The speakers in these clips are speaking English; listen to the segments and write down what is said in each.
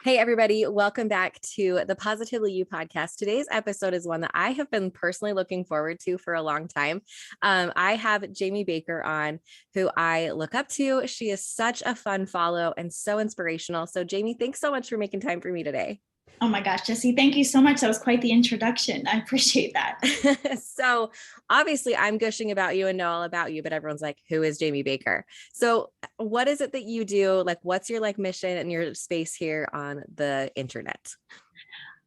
Hey, everybody. Welcome back to the Positively You podcast. Today's episode is one that I have been personally looking forward to for a long time. I have Jammie Baker on, who I look up to. She is such a fun follow and so inspirational. So, Jammie, thanks so much for making time for me today. Oh my gosh, Jesse, thank you so much. That was quite the introduction. I appreciate that. So, obviously, I'm gushing about you and know all about you, but everyone's like, who is Jammie Baker? So, what is it that you do? Like, what's your mission and your space here on the internet?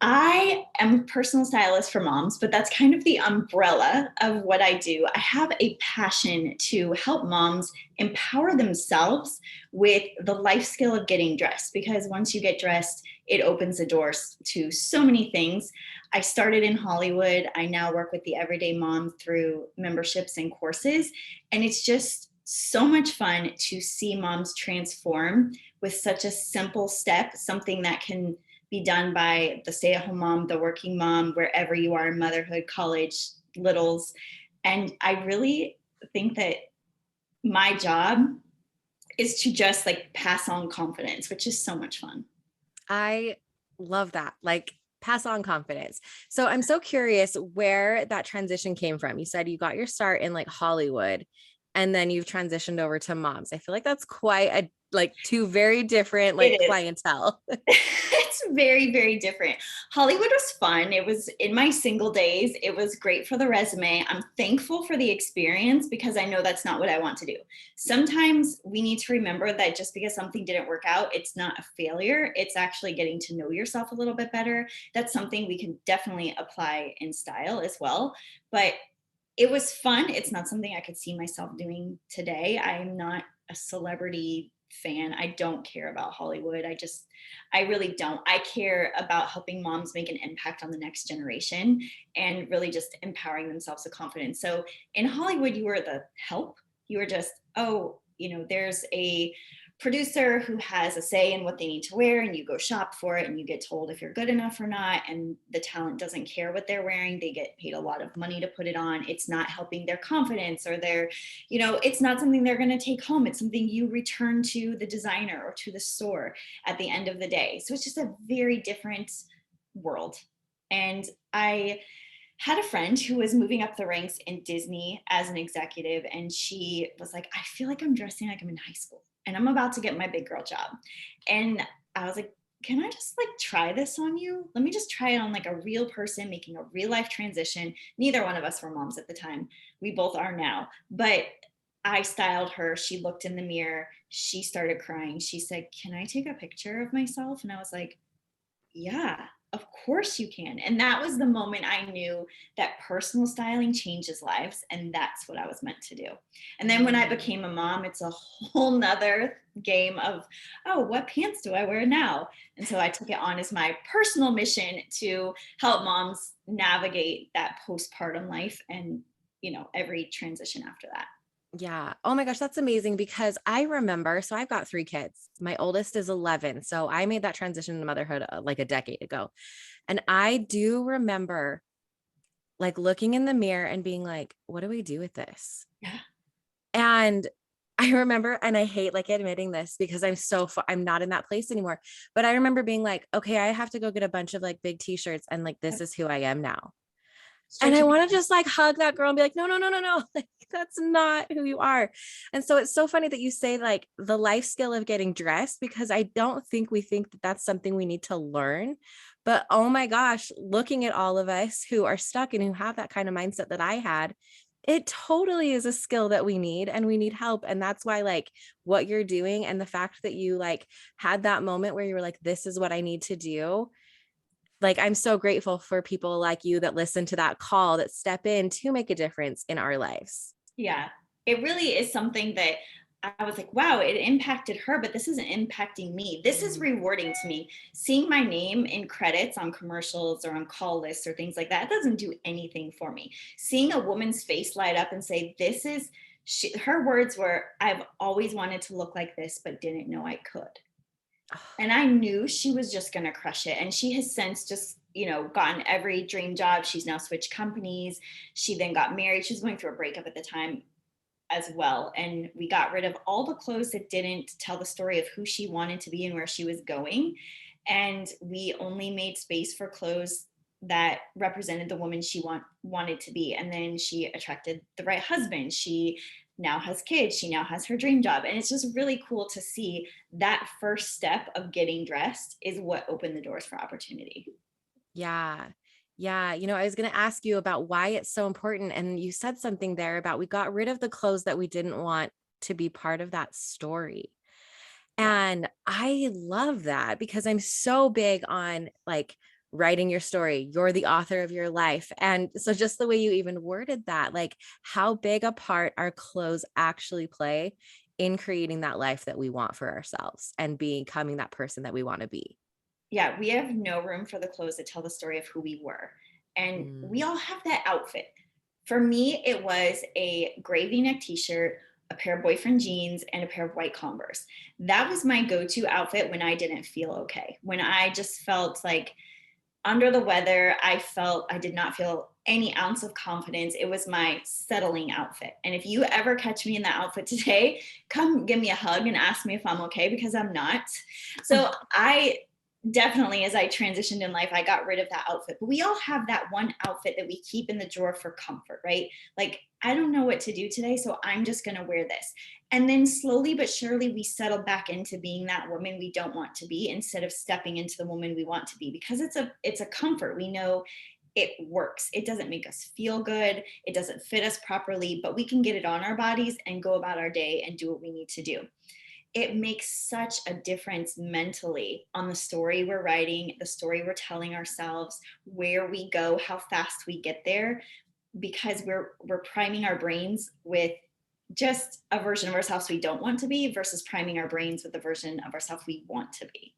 I am a personal stylist for moms, but that's kind of the umbrella of what I do. I have a passion to help moms empower themselves with the life skill of getting dressed, because once you get dressed, it opens the doors to so many things. I started in Hollywood. I now work with the everyday mom through memberships and courses, and it's just so much fun to see moms transform with such a simple step, something that can be done by the stay-at-home mom, the working mom, wherever you are in motherhood, college, littles. And I really think that my job is to just like pass on confidence, which is so much fun. I love that. Like, pass on confidence. So I'm so curious where that transition came from. You said you got your start in like Hollywood and then you've transitioned over to moms. I feel like that's quite a like two very different like It is. clientele. It's very, very different. Hollywood was fun. It was in my single days. It was great for the resume. I'm thankful for the experience because I know that's not what I want to do. Sometimes we need to remember that just because something didn't work out, it's not a failure. It's actually getting to know yourself a little bit better. That's something we can definitely apply in style as well. But it was fun. It's not something I could see myself doing today. I'm not a celebrity fan. I don't care about Hollywood. I really don't. I care about helping moms make an impact on the next generation and really just empowering themselves with confidence. So in Hollywood, you were the help. You were just, oh, there's a producer who has a say in what they need to wear, and you go shop for it and you get told if you're good enough or not, and the talent doesn't care what they're wearing. They get paid a lot of money to put it on. It's not helping their confidence or it's not something they're going to take home. It's something you return to the designer or to the store at the end of the day. So it's just a very different world. And I had a friend who was moving up the ranks in Disney as an executive, and she was like, I feel like I'm dressing like I'm in high school and I'm about to get my big girl job. And I was like, can I just like try this on you? Let me just try it on like a real person making a real life transition. Neither one of us were moms at the time. We both are now. But I styled her. She looked in the mirror. She started crying. She said, can I take a picture of myself? And I was like, yeah, of course you can. And that was the moment I knew that personal styling changes lives. And that's what I was meant to do. And then when I became a mom, it's a whole nother game of, oh, what pants do I wear now? And so I took it on as my personal mission to help moms navigate that postpartum life and, every transition after that. Yeah. Oh my gosh, that's amazing because I remember, so I've got three kids. My oldest is 11. So I made that transition to motherhood like a decade ago. And I do remember like looking in the mirror and being like, what do we do with this? Yeah. And I remember, and I hate like admitting this because I'm not in that place anymore. But I remember being like, okay, I have to go get a bunch of like big t-shirts and like, this is who I am now. And Start I to want to just like hug that girl and be like, no, no, no, no, no. Like, that's not who you are. And so it's so funny that you say like the life skill of getting dressed, because I don't think we think that that's something we need to learn. But oh my gosh, looking at all of us who are stuck and who have that kind of mindset that I had, it totally is a skill that we need and we need help. And that's why like what you're doing and the fact that you like had that moment where you were like, this is what I need to do, like I'm so grateful for people like you that listen to that call, that step in to make a difference in our lives. Yeah, it really is something that I was like, wow, it impacted her, but this isn't impacting me. This is rewarding to me. Seeing my name in credits on commercials or on call lists or things like that doesn't do anything for me. Seeing a woman's face light up and say, her words were, I've always wanted to look like this, but didn't know I could. And I knew she was just going to crush it. And she has since just, gotten every dream job. She's now switched companies. She then got married. She was going through a breakup at the time as well. And we got rid of all the clothes that didn't tell the story of who she wanted to be and where she was going. And we only made space for clothes that represented the woman she wanted to be. And then she attracted the right husband. She now has kids. She now has her dream job. And it's just really cool to see that first step of getting dressed is what opened the doors for opportunity. Yeah. Yeah. I was going to ask you about why it's so important. And you said something there about we got rid of the clothes that we didn't want to be part of that story. Yeah. And I love that because I'm so big on like writing your story. You're the author of your life. And so just the way you even worded that, like how big a part our clothes actually play in creating that life that we want for ourselves and becoming that person that we want to be. Yeah, we have no room for the clothes that tell the story of who we were. And we Mm. all have that outfit. For me, it was a gray v-neck t-shirt, a pair of boyfriend jeans, and a pair of white Converse. That was my go-to outfit when I didn't feel okay. When I just felt like under the weather, I did not feel any ounce of confidence. It was my settling outfit. And if you ever catch me in that outfit today, come give me a hug and ask me if I'm okay, because I'm not. So I definitely, as I transitioned in life, I got rid of that outfit. But we all have that one outfit that we keep in the drawer for comfort, right? Like, I don't know what to do today, so I'm just going to wear this. And then slowly but surely, we settle back into being that woman we don't want to be instead of stepping into the woman we want to be, because it's a comfort. We know it works. It doesn't make us feel good. It doesn't fit us properly, but we can get it on our bodies and go about our day and do what we need to do. It makes such a difference mentally on the story we're writing, the story we're telling ourselves, where we go, how fast we get there, because we're priming our brains with just a version of ourselves we don't want to be versus priming our brains with the version of ourselves we want to be.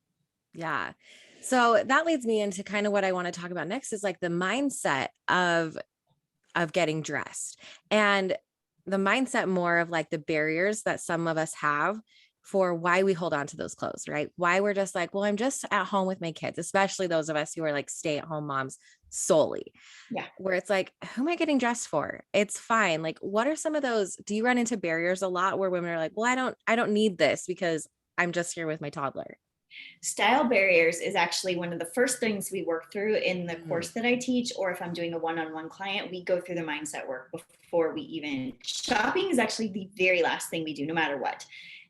Yeah. So that leads me into kind of what I want to talk about next is like the mindset of getting dressed and the mindset more of like the barriers that some of us have for why we hold on to those clothes, right? Why we're just like, well, I'm just at home with my kids, especially those of us who are like stay-at-home moms solely, Yeah. where it's like, who am I getting dressed for? It's fine. Like, what are some of those? Do you run into barriers a lot where women are like, well, I don't need this because I'm just here with my toddler? Style barriers is actually one of the first things we work through in the Mm. course that I teach, or if I'm doing a one-on-one client, we go through the mindset work before we even shopping is actually the very last thing we do, no matter what.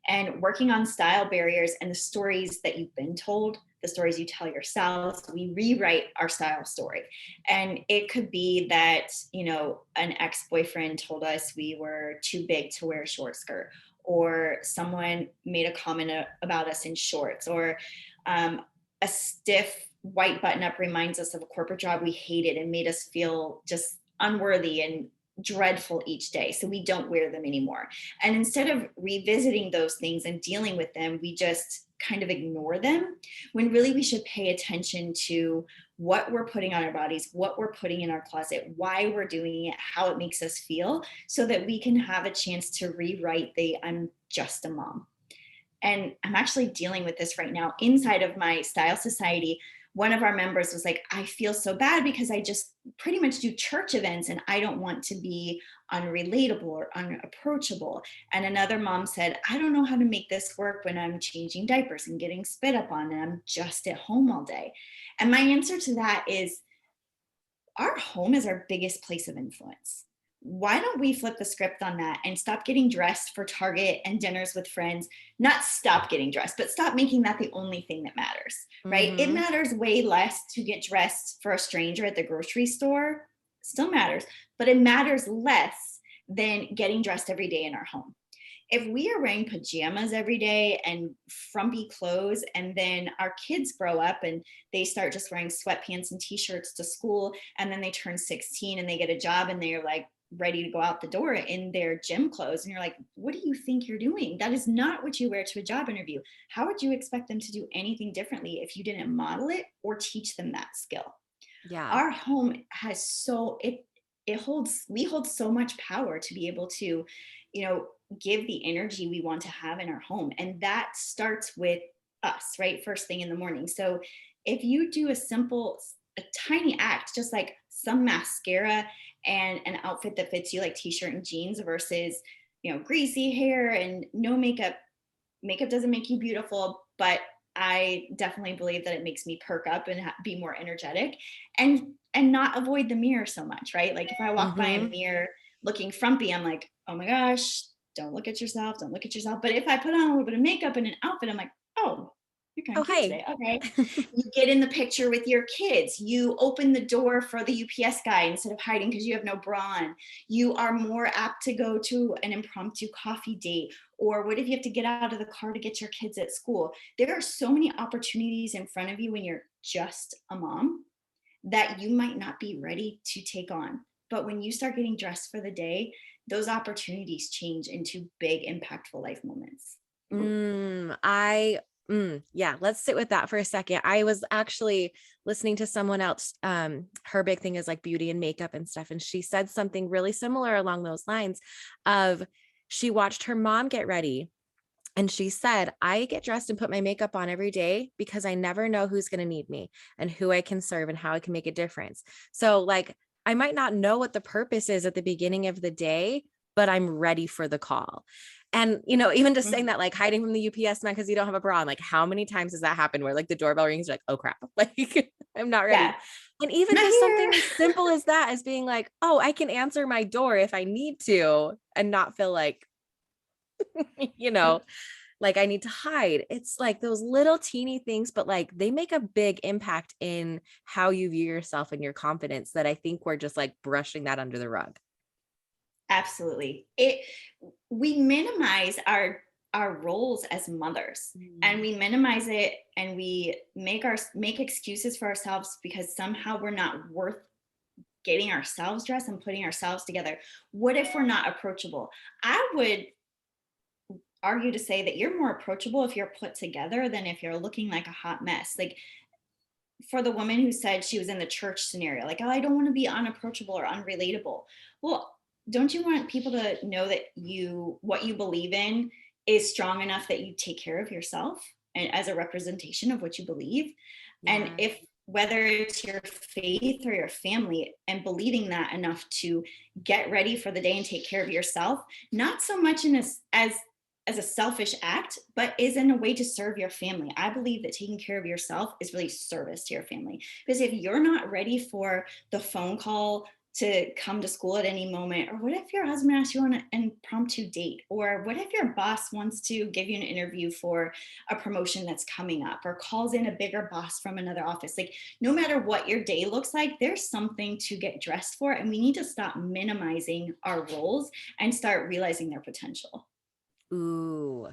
And working on style barriers and the stories that you've been told, the stories you tell yourselves, we rewrite our style story. And it could be that, an ex-boyfriend told us we were too big to wear a short skirt, or someone made a comment about us in shorts, or um, a stiff white button up reminds us of a corporate job we hated and made us feel just unworthy and dreadful each day. So we don't wear them anymore. And instead of revisiting those things and dealing with them, we just kind of ignore them, when really we should pay attention to what we're putting on our bodies, what we're putting in our closet, why we're doing it, how it makes us feel, so that we can have a chance to rewrite the I'm just a mom. And I'm actually dealing with this right now inside of my style society. One of our members was like, I feel so bad because I just pretty much do church events and I don't want to be unrelatable or unapproachable. And another mom said, I don't know how to make this work when I'm changing diapers and getting spit up on and I'm just at home all day. And my answer to that is, our home is our biggest place of influence. Why don't we flip the script on that and stop getting dressed for Target and dinners with friends? Not stop getting dressed, but stop making that the only thing that matters, right? It Mm-hmm. matters way less to get dressed for a stranger at the grocery store, still matters, but it matters less than getting dressed every day in our home. If we are wearing pajamas every day and frumpy clothes, and then our kids grow up and they start just wearing sweatpants and t-shirts to school, and then they turn 16 and they get a job and they're like ready to go out the door in their gym clothes, and you're like, what do you think you're doing? That is not what you wear to a job interview. How would you expect them to do anything differently if you didn't model it or teach them that skill? Yeah. Our home has so it holds we hold so much power to be able to, you know give the energy we want to have in our home, and that starts with us, right, first thing in the morning. So if you do a tiny act, just like some mascara and an outfit that fits you, like t-shirt and jeans, versus greasy hair and no makeup. Makeup doesn't make you beautiful, but I definitely believe that it makes me perk up and be more energetic, and not avoid the mirror so much, right? Like if I walk by a Mhm. mirror looking frumpy, I'm like, oh my gosh, don't look at yourself, don't look at yourself. But if I put on a little bit of makeup and an outfit, I'm like, oh, you're kind Oh, of cute hey. today. Okay. You get in the picture with your kids. You open the door for the UPS guy instead of hiding because you have no bra on. You are more apt to go to an impromptu coffee date. Or what if you have to get out of the car to get your kids at school? There are so many opportunities in front of you when you're just a mom that you might not be ready to take on. But when you start getting dressed for the day, those opportunities change into big, impactful life moments. I yeah, let's sit with that for a second. I was actually listening to someone else. Her big thing is like beauty and makeup and stuff. And she said something really similar along those lines of she watched her mom get ready. And she said, I get dressed and put my makeup on every day because I never know who's going to need me and who I can serve and how I can make a difference. So, like, I might not know what the purpose is at the beginning of the day, but I'm ready for the call. And, even just saying Mhm. that, like hiding from the UPS man because you don't have a bra on, like, how many times has that happened where like the doorbell rings, you're like, oh crap, like, I'm not Yeah, ready. And even not just here. something as simple as that, as being like, oh, I can answer my door if I need to and not feel like, you know, like I need to hide. It's like those little teeny things, but like they make a big impact in how you view yourself and your confidence that I think we're just like brushing that under the rug. Absolutely. We minimize our roles as mothers, and Mm. we minimize it, and we make excuses for ourselves because somehow we're not worth getting ourselves dressed and putting ourselves together. What if we're not approachable? I would argue to say that you're more approachable if you're put together than if you're looking like a hot mess. Like for the woman who said she was in the church scenario, like, oh, I don't want to be unapproachable or unrelatable. Well, don't you want people to know that what you believe in is strong enough that you take care of yourself and as a representation of what you believe? And Yeah. if whether it's your faith or your family, and believing that enough to get ready for the day and take care of yourself, not so much in as a selfish act, but is in a way to serve your family. I believe that taking care of yourself is really service to your family. Because if you're not ready for the phone call to come to school at any moment, or what if your husband asks you on an impromptu date, or what if your boss wants to give you an interview for a promotion that's coming up, or calls in a bigger boss from another office? Like, no matter what your day looks like, there's something to get dressed for, and we need to stop minimizing our roles and start realizing their potential. Ooh,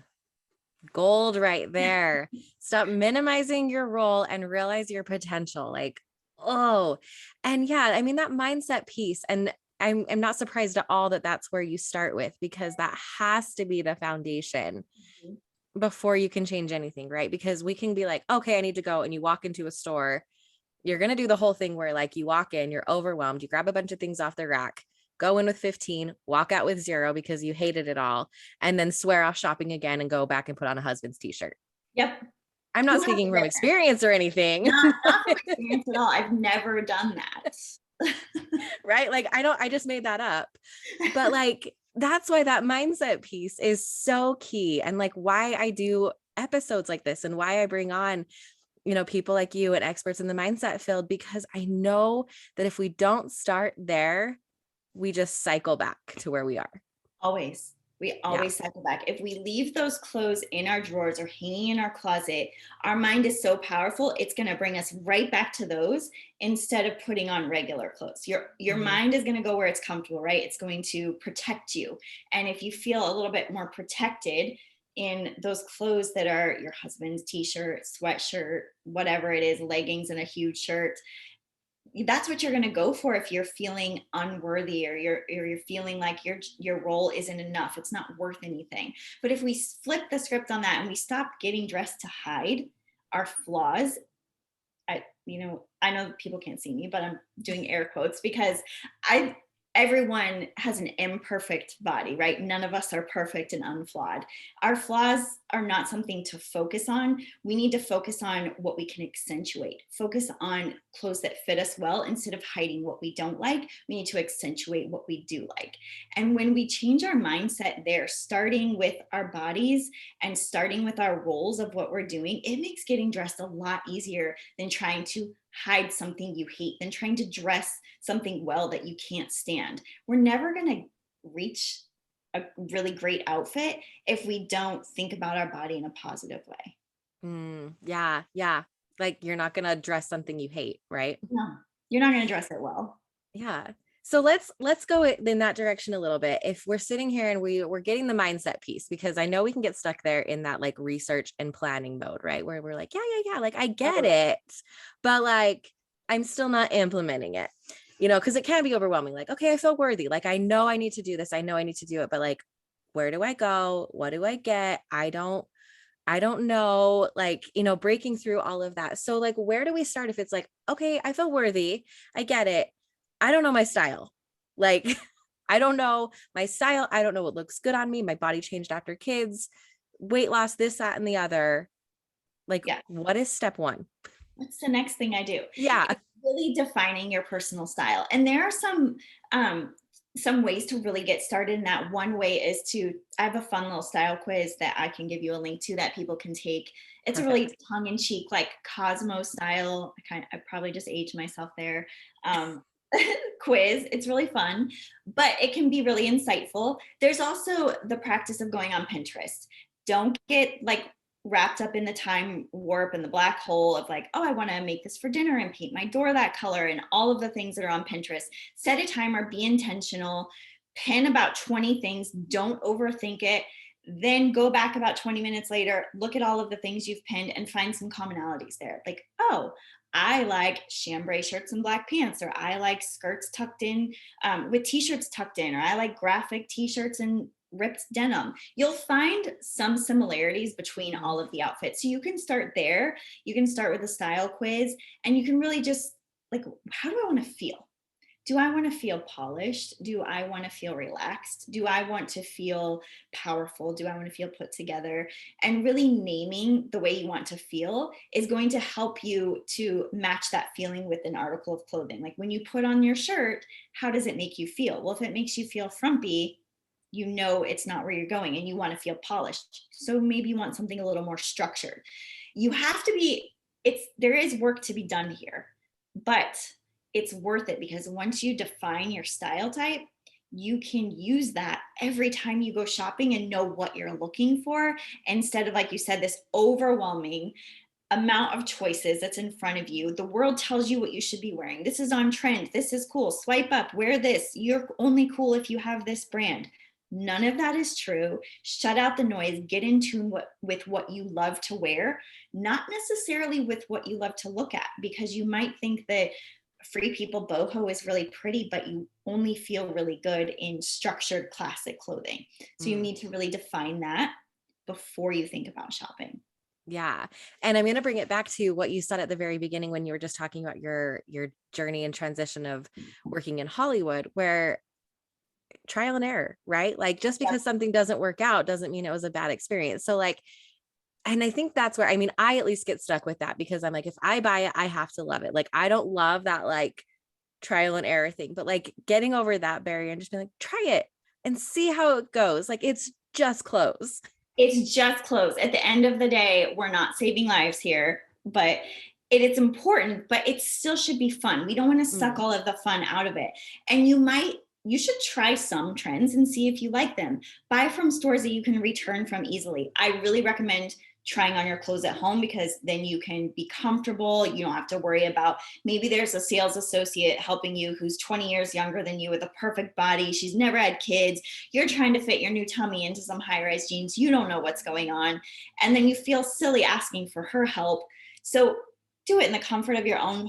gold right there. Stop minimizing your role and realize your potential. Like, oh, and yeah, I mean, that mindset piece. And I'm not surprised at all that that's where you start with, because that has to be the foundation before you can change anything, right? Because we can be like, okay, I need to go. And you walk into a store, you're going to do the whole thing where like you walk in, you're overwhelmed, you grab a bunch of things off the rack, go in with 15, walk out with 0 because you hated it all, and then swear off shopping again and go back and put on a husband's t-shirt. Yep. I'm not Who hasn't speaking from been there? experience or anything, Not from experience at all. I've never done that. right? Like I just made that up. But like that's why that mindset piece is so key, and like why I do episodes like this and why I bring on people like you and experts in the mindset field, because I know that if we don't start there, we just cycle back to where we are. Always. We Yeah. always cycle back. If we leave those clothes in our drawers or hanging in our closet, our mind is so powerful, it's going to bring us right back to those instead of putting on regular clothes. Your Mhm. mind is going to go where it's comfortable, right? It's going to protect you. And if you feel a little bit more protected in those clothes that are your husband's t-shirt, sweatshirt, whatever it is, leggings and a huge shirt, that's what you're going to go for if you're feeling unworthy, or you're feeling like your role isn't enough, it's not worth anything. But if we flip the script on that and we stop getting dressed to hide our flaws, I know people can't see me, but I'm doing air quotes because I everyone has an imperfect body, right? None of us are perfect and unflawed. Our flaws are not something to focus on. We need to focus on what we can accentuate. Focus on clothes that fit us well instead of hiding what we don't like. We need to accentuate what we do like. And when we change our mindset there, starting with our bodies and starting with our roles of what we're doing, it makes getting dressed a lot easier than trying to hide something you hate, than trying to dress something well that you can't stand. We're never going to reach a really great outfit if we don't think about our body in a positive way. Yeah, yeah. Like you're not gonna dress something you hate, right? No, you're not going to dress it well. Yeah. So let's go in that direction a little bit. If we're sitting here and we're getting the mindset piece, because I know we can get stuck there in that like research and planning mode, right? Where we're like, yeah, like I get Totally. it, but like I'm still not implementing it, because it can be overwhelming. Like, okay, I feel worthy. Like I know I need to do this. I know I need to do it, but like, where do I go? What do I get? I don't know, like, breaking through all of that. So like, where do we start if it's like, okay, I feel worthy. I get it. I don't know my style. Like, I don't know my style. I don't know what looks good on me. My body changed after kids, weight loss, this, that, and the other. Like, Yeah. what is step one? What's the next thing I do? Yeah. It's really defining your personal style. And there are some ways to really get started. And that one way is I have a fun little style quiz that I can give you a link to that people can take. It's a Perfect. really tongue-in-cheek, like Cosmo style. I probably just aged myself there. Um, quiz. It's really fun, but it can be really insightful. There's also the practice of going on Pinterest. Don't get like wrapped up in the time warp and the black hole of like, oh, I want to make this for dinner and paint my door that color and all of the things that are on Pinterest. Set a timer, be intentional, pin about 20 things, don't overthink it. Then go back about 20 minutes later, look at all of the things you've pinned and find some commonalities there. Like, oh, I like chambray shirts and black pants, or I like skirts tucked in with t-shirts tucked in, or I like graphic t-shirts and ripped denim. You'll find some similarities between all of the outfits. So you can start there. You can start with a style quiz and you can really just like, how do I want to feel? Do I want to feel polished? Do I want to feel relaxed? Do I want to feel powerful? Do I want to feel put together? And really naming the way you want to feel is going to help you to match that feeling with an article of clothing. Like when you put on your shirt, how does it make you feel? Well, if it makes you feel frumpy, you know it's not where you're going and you want to feel polished. So maybe you want something a little more structured. You have to be, there is work to be done here, but it's worth it because once you define your style type, you can use that every time you go shopping and know what you're looking for instead of, like you said, this overwhelming amount of choices that's in front of you. The world tells you what you should be wearing. This is on trend. This is cool. Swipe up, wear this. You're only cool if you have this brand. None of that is true. Shut out the noise. Get in tune with what you love to wear, not necessarily with what you love to look at, because you might think that Free People boho is really pretty, but you only feel really good in structured classic clothing. So you Mm, need to really define that before you think about shopping. yeah. And I'm going to bring it back to what you said at the very beginning when you were just talking about your journey and transition of working in Hollywood, where trial and error, right? Like just Yeah. because something doesn't work out doesn't mean it was a bad experience. So like, and I think that's where, I mean, I at least get stuck with that because I'm like, if I buy it, I have to love it. Like, I don't love that like trial and error thing, but like getting over that barrier and just being like, try it and see how it goes. Like, it's just clothes. It's just clothes. At the end of the day, we're not saving lives here, but it's important, but it still should be fun. We don't want to suck Mm, all of the fun out of it. And you should try some trends and see if you like them. Buy from stores that you can return from easily. I really recommend trying on your clothes at home because then you can be comfortable. You don't have to worry about, maybe there's a sales associate helping you who's 20 years younger than you with a perfect body. She's never had kids. You're trying to fit your new tummy into some high-rise jeans. You don't know what's going on. And then you feel silly asking for her help. So do it in the comfort of your own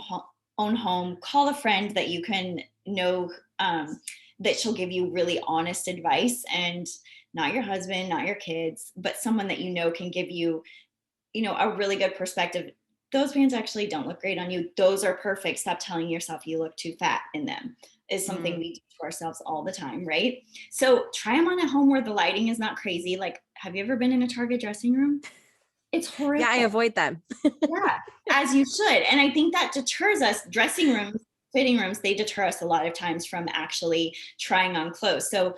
home. Call a friend that you can know, that she'll give you really honest advice, and not your husband, not your kids, but someone that you know can give you, a really good perspective. Those pants actually don't look great on you. Those are perfect. Stop telling yourself you look too fat in them. is something Mm. we do to ourselves all the time, right? So try them on at home where the lighting is not crazy. Like, have you ever been in a Target dressing room? It's Yeah, I horrific. avoid them. Yeah, as you should. And I think that deters us. Dressing rooms, fitting rooms, they deter us a lot of times from actually trying on clothes. So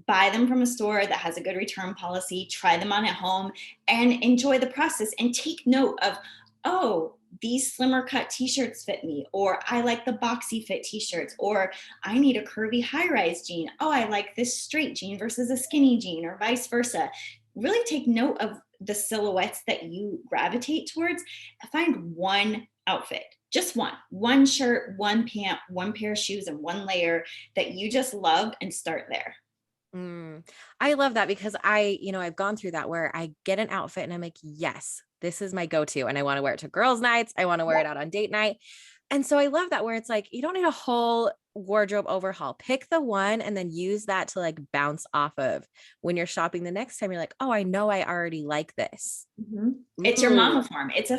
buy them from a store that has a good return policy, try them on at home, and enjoy the process and take note of, oh, these slimmer cut t-shirts fit me, or I like the boxy fit t-shirts, or I need a curvy high-rise jean. Oh, I like this straight jean versus a skinny jean, or vice versa. Really take note of the silhouettes that you gravitate towards. Find one outfit, just one shirt, one pant, one pair of shoes, and one layer that you just love, and start there. Mm. I love that because I've gone through that where I get an outfit and I'm like, yes, this is my go-to. And I want to wear it to girls' nights. I want to wear it out on date night. And so I love that where it's like, you don't need a whole wardrobe overhaul. Pick the one and then use that to like bounce off of when you're shopping the next time. You're like, oh, I know I already like this. Mhm. It's your Ooh. mama form. It's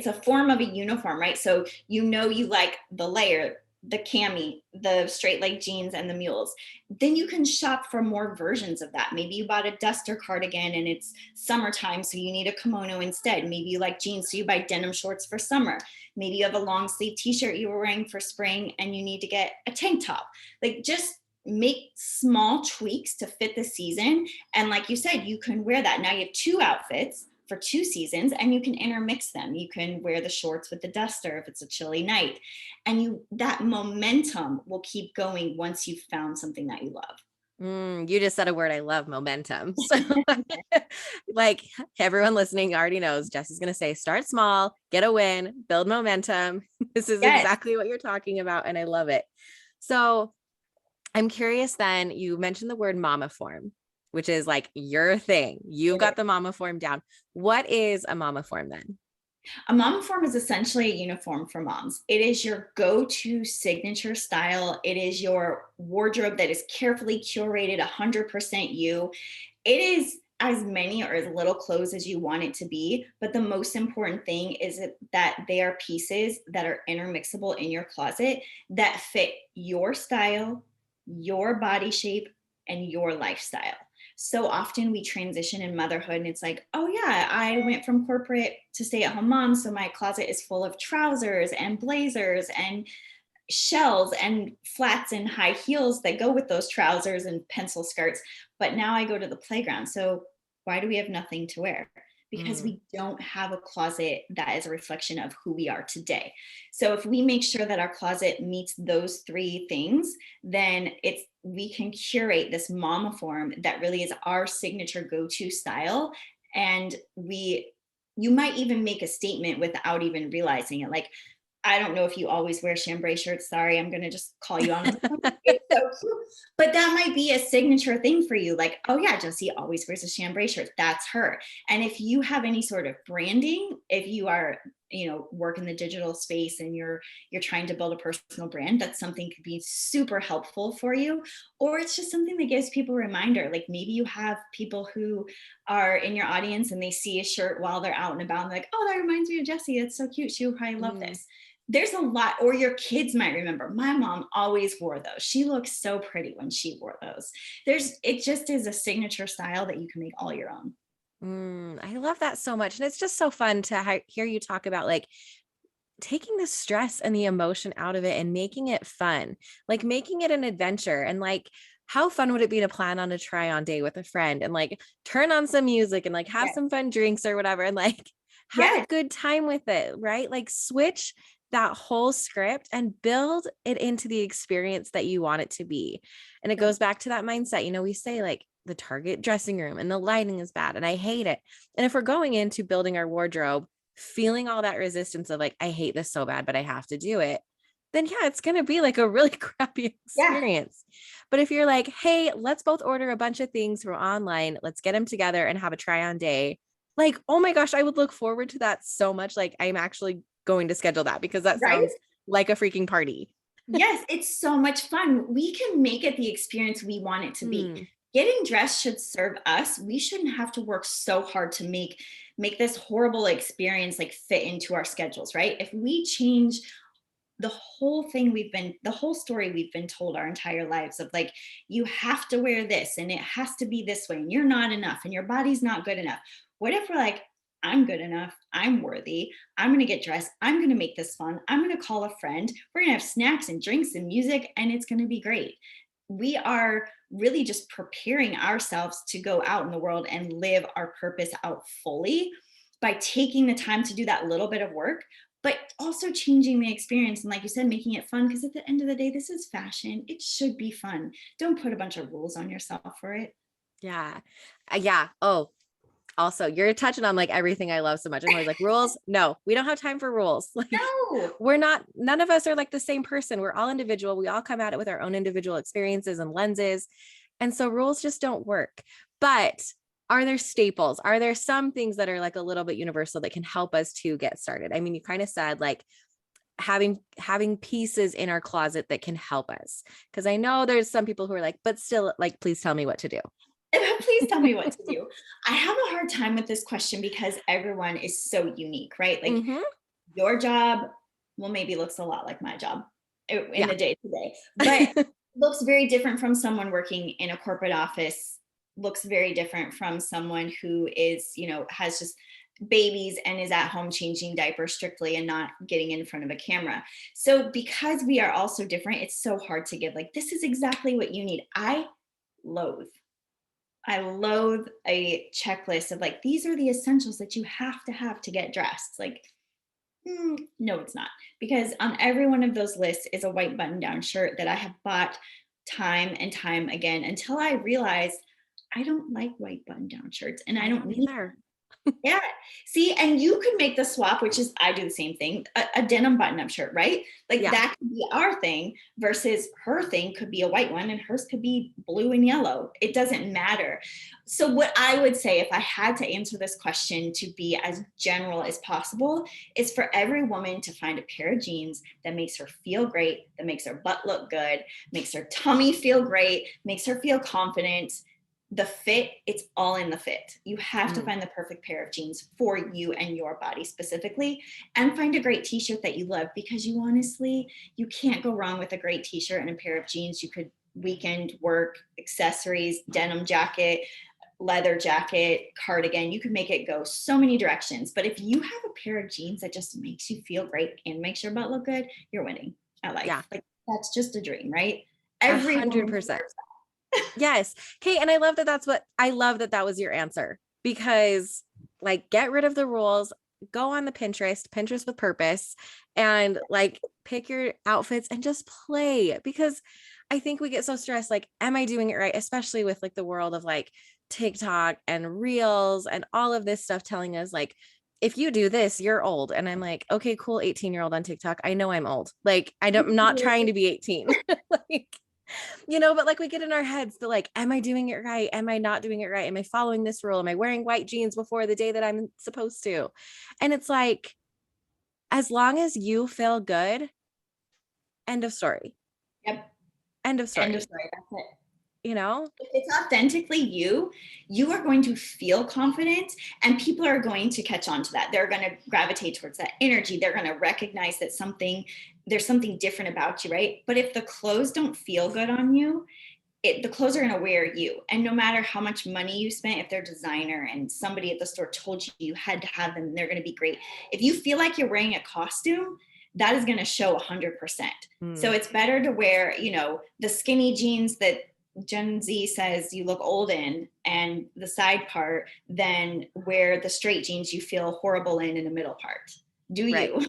a form of a uniform, right? So you know you like the layer, the cami, the straight leg jeans, and the mules. Then you can shop for more versions of that. Maybe you bought a duster cardigan and it's summertime, so you need a kimono instead. Maybe you like jeans, so you buy denim shorts for summer. Maybe you have a long sleeve t-shirt you were wearing for spring and you need to get a tank top. Like, just make small tweaks to fit the season, and like you said, you can wear that. Now you have two outfits for two seasons, and you can intermix them. You can wear the shorts with the duster if it's a chilly night. And that momentum will keep going once you've found something that you love. You just said a word I love, momentum. So like everyone listening already knows Jesse's going to say start small, get a win, build momentum. This is Yes. exactly what you're talking about and I love it. So I'm curious then, you mentioned the word mama form, which is like your thing. You've got the mama form down. What is a mama form then? A mom form is essentially a uniform for moms. It is your go-to signature style. It is your wardrobe that is carefully curated, 100% you. It is as many or as little clothes as you want it to be, but the most important thing is that they are pieces that are intermixable in your closet that fit your style, your body shape, and your lifestyle. So often we transition in motherhood and it's like, oh yeah, I went from corporate to stay at home mom, so my closet is full of trousers and blazers and shells and flats and high heels that go with those trousers and pencil skirts. But now I go to the playground. So why do we have nothing to wear? Because Mm, we don't have a closet that is a reflection of who we are today. So if we make sure that our closet meets those three things, then we can curate this mama form that really is our signature go-to style. And you might even make a statement without even realizing it. Like, I don't know if you always wear chambray shirts. Sorry, I'm gonna just call you on. It's so cute. But that might be a signature thing for you. Like, oh yeah, Jessie always wears a chambray shirt. That's her. And if you have any sort of branding, if you are, work in the digital space and you're trying to build a personal brand, that's something could be super helpful for you. Or it's just something that gives people a reminder. Like, maybe you have people who are in your audience and they see a shirt while they're out and about and they're like, oh, that reminds me of Jessie. That's so cute. She would probably love mm. this. There's a lot, or your kids might remember, my mom always wore those. She looks so pretty when she wore those. It just is a signature style that you can make all your own. I love that so much. And it's just so fun to hear you talk about like taking the stress and the emotion out of it and making it fun, like making it an adventure. And like, how fun would it be to plan on a try on day with a friend and like turn on some music and like have Yes. some fun drinks or whatever and like have a Yes. good time with it, right? Like switch that whole script and build it into the experience that you want it to be. And it goes back to that mindset. We say like the Target dressing room and the lighting is bad and I hate it. And if we're going into building our wardrobe feeling all that resistance of like, I hate this so bad, but I have to do it, then yeah, it's going to be like a really crappy Yeah. experience. But if you're like, hey, let's both order a bunch of things from online, let's get them together and have a try on day. Like, oh my gosh, I would look forward to that so much. Like, I'm actually going to schedule that because that Right. sounds like a freaking party. Yes, it's so much fun. We can make it the experience we want it to be. Mm, Getting dressed should serve us. We shouldn't have to work so hard to make this horrible experience like fit into our schedules, right? If we change the whole thing the whole story we've been told our entire lives of like, you have to wear this and it has to be this way and you're not enough and your body's not good enough. What if we're like, I'm good enough, I'm worthy, I'm going to get dressed, I'm going to make this fun, I'm going to call a friend, we're going to have snacks and drinks and music, and it's going to be great. We are really just preparing ourselves to go out in the world and live our purpose out fully by taking the time to do that little bit of work, but also changing the experience. And like you said, making it fun. Because at the end of the day, this is fashion. It should be fun. Don't put a bunch of rules on yourself for it. Yeah. Yeah. Oh, also, you're touching on like everything I love so much. I'm always like, rules. No, we don't have time for rules. Like, No. none of us are like the same person. We're all individual. We all come at it with our own individual experiences and lenses. And so rules just don't work. But are there staples? Are there some things that are like a little bit universal that can help us to get started? I mean, you kind of said like having pieces in our closet that can help us. Because I know there's some people who are like, but still, like, please tell me what to do. Please tell me what to do. I have a hard time with this question because everyone is so unique, right? Like Mm-hmm. your job, well, maybe looks a lot like my job in Yeah. the day to day, but looks very different from someone working in a corporate office, looks very different from someone who is, has just babies and is at home changing diapers strictly and not getting in front of a camera. So because we are all so different, it's so hard to give like, this is exactly what you need. Loathe I loathe a checklist of like, these are the essentials that you have to get dressed. Like, no, it's not. Because on every one of those lists is a white button down shirt that I have bought time and time again until I realized I don't like white button down shirts and I I don't don't need. either. Yeah. See, and you could make the swap, which is I do the same thing, a denim button-up shirt, right? Like Yeah. that could be our thing versus her thing could be a white one and hers could be blue and yellow. It doesn't matter. So what I would say if I had to answer this question to be as general as possible is for every woman to find a pair of jeans that makes her feel great, that makes her butt look good, makes her tummy feel great, makes her feel confident. The fit, it's all in the fit. You have to find the perfect pair of jeans for you and your body specifically, and find a great t-shirt that you love, because you can't go wrong with a great t-shirt and a pair of jeans. You could weekend work, accessories, denim jacket, leather jacket, cardigan. You could make it go so many directions. But if you have a pair of jeans that just makes you feel great and makes your butt look good, you're winning at Yeah. life. Like that's just a dream, right? A Every hundred woman percent. deserves Yes. Okay. And I love that I love that that was your answer, because like, get rid of the rules, go on the Pinterest with purpose, and like pick your outfits and just play. Because I think we get so stressed. Like, am I doing it right? Especially with like the world of like TikTok and reels and all of this stuff telling us like, if you do this, you're old. And I'm like, okay, cool. 18-year-old on TikTok. I know I'm old. Like, I'm not trying to be 18. Like, but like we get in our heads that like, am I doing it right? Am I not doing it right? Am I following this rule? Am I wearing white jeans before the day that I'm supposed to? And it's like, as long as you feel good, end of story. it. Yep. End of End of story. story. That's it. You know? If it's authentically you are going to feel confident, and people are going to catch on to that. They're going to gravitate towards that energy. They're going to recognize that there's something different about you, right? But if the clothes don't feel good on you, the clothes are going to wear you. And no matter how much money you spent, if they're designer and somebody at the store told you you had to have them, they're going to be great. If you feel like you're wearing a costume, that is going to show 100%. So it's better to wear, the skinny jeans that Gen Z says you look old in and the side part than wear the straight jeans you feel horrible in the middle part. Do Right. you?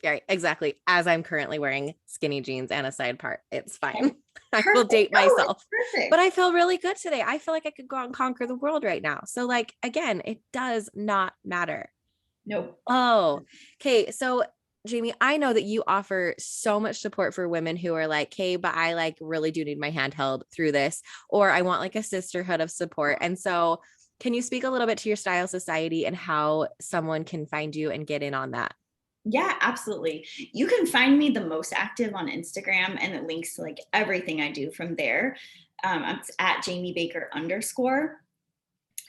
Yeah, exactly. As I'm currently wearing skinny jeans and a side part, it's fine. I will Perfect. date Oh, it's myself. But perfect. I feel really good today. I feel like I could go out and conquer the world right now. So like, again, it does not matter. Nope. Oh, okay. So Jammie, I know that you offer so much support for women who are like, hey, but I like really do need my hand held through this, or I want like a sisterhood of support. And so can you speak a little bit to your Style Society and how someone can find you and get in on that? Yeah, absolutely. You can find me the most active on Instagram, and it links to like everything I do from there. It's at Jammie Baker _.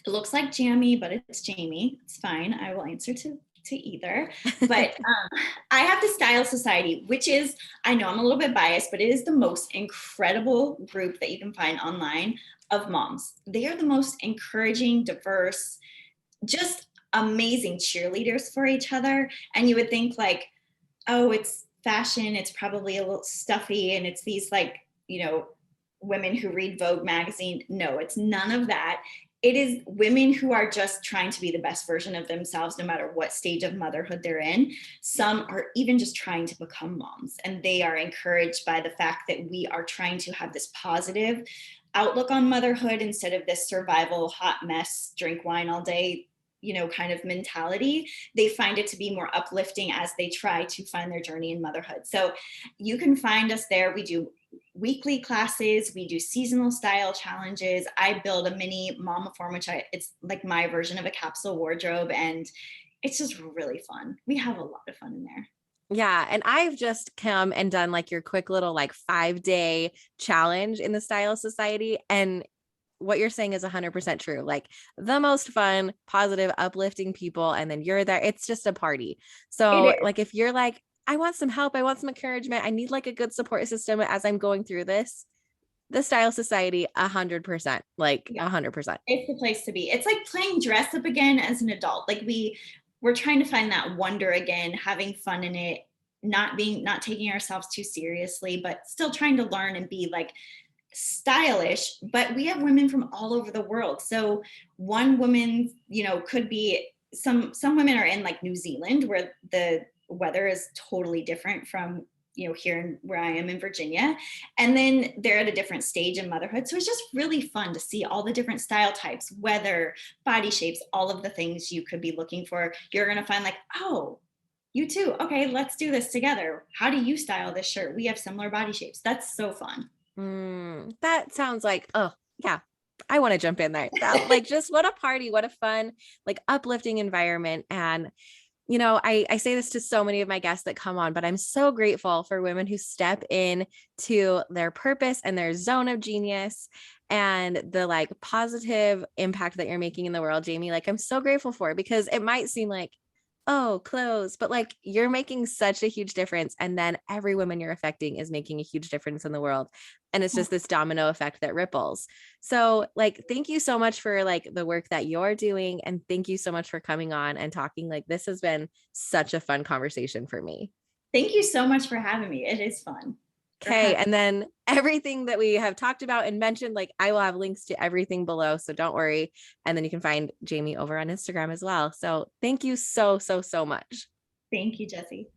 It looks like Jammie, but it's Jamie. It's fine. I will answer to to either. But I have the Style Society, which is, I know I'm a little bit biased, but it is the most incredible group that you can find online of moms. They are the most encouraging, diverse, just amazing cheerleaders for each other. And you would think like, oh, it's fashion, it's probably a little stuffy, and it's these like, women who read Vogue magazine. No, it's none of that. It is women who are just trying to be the best version of themselves, no matter what stage of motherhood they're in. Some are even just trying to become moms, and they are encouraged by the fact that we are trying to have this positive outlook on motherhood instead of this survival, hot mess, drink wine all day, kind of mentality. They find it to be more uplifting as they try to find their journey in motherhood. So you can find us there. We do weekly classes, we do seasonal style challenges. I build a mini mama form, it's like my version of a capsule wardrobe, and it's just really fun. We have a lot of fun in there. Yeah. And I've just come and done like your quick little like 5-day challenge in the Style Society. And what you're saying is 100% true. Like the most fun, positive, uplifting people. And then you're there. It's just a party. It So is. like if you're like, I want some help, I want some encouragement, I need like a good support system as I'm going through this, the Style Society, 100%, like Yeah, 100%. it's the place to be. It's like playing dress up again as an adult. Like we're trying to find that wonder again, having fun in it, not taking ourselves too seriously, but still trying to learn and be like stylish. But we have women from all over the world. So one woman, could be, some women are in like New Zealand, where the weather is totally different from here where I am in Virginia, and then they're at a different stage in motherhood. So it's just really fun to see all the different style types, weather, body shapes, all of the things you could be looking for. You're going to find like, oh, you too, okay, let's do this together. How do you style this shirt? We have similar body shapes. That's so fun. That sounds like, oh, yeah, I want to jump in there. That, like, just what a party, what a fun, like uplifting environment. And, I say this to so many of my guests that come on, but I'm so grateful for women who step in to their purpose and their zone of genius and the like positive impact that you're making in the world, Jammie. Like, I'm so grateful for it because it might seem like, oh, clothes, but like you're making such a huge difference. And then every woman you're affecting is making a huge difference in the world. And it's just this domino effect that ripples. So like, thank you so much for like the work that you're doing. And thank you so much for coming on and talking. Like, this has been such a fun conversation for me. Thank you so much for having me. It is fun. Or Okay. have And then everything that we have talked about and mentioned, like I will have links to everything below. So don't worry. And then you can find Jammie over on Instagram as well. So thank you so, so, so much. Thank you, Jesse.